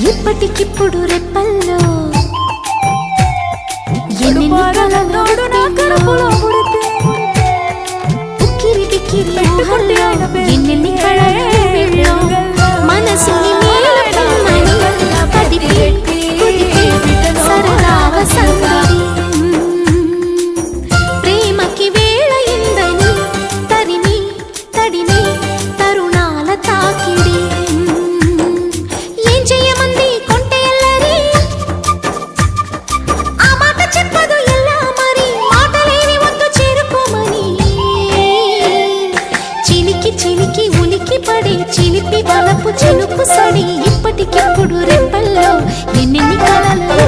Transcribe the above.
ఇప్పటికిప్పుడు రెప్పల్లో ఉక్కిరి బిక్కిరి ఊహల్లో ఎన్నెన్ని కళలు మనసుని మేలుకొమ్మని కదిపి కుదిపి సరదావ సందడి ప్రేమకి వేళయిందని తరిమి తడిమి తరుణాల తాకిడి ఏం చెయ్యమంది కొంటె ఎల్లరి ఆ మాట చెప్పదు ఎలా మరి మాటలేని వద్దు చేరుకోమని చిలికి చిలికి ఉలికి పడి చిలిపి వలపు చిలుకు సడి ఇప్పటికిప్పుడు రెప్పల్లో ఎన్నెన్ని కలలు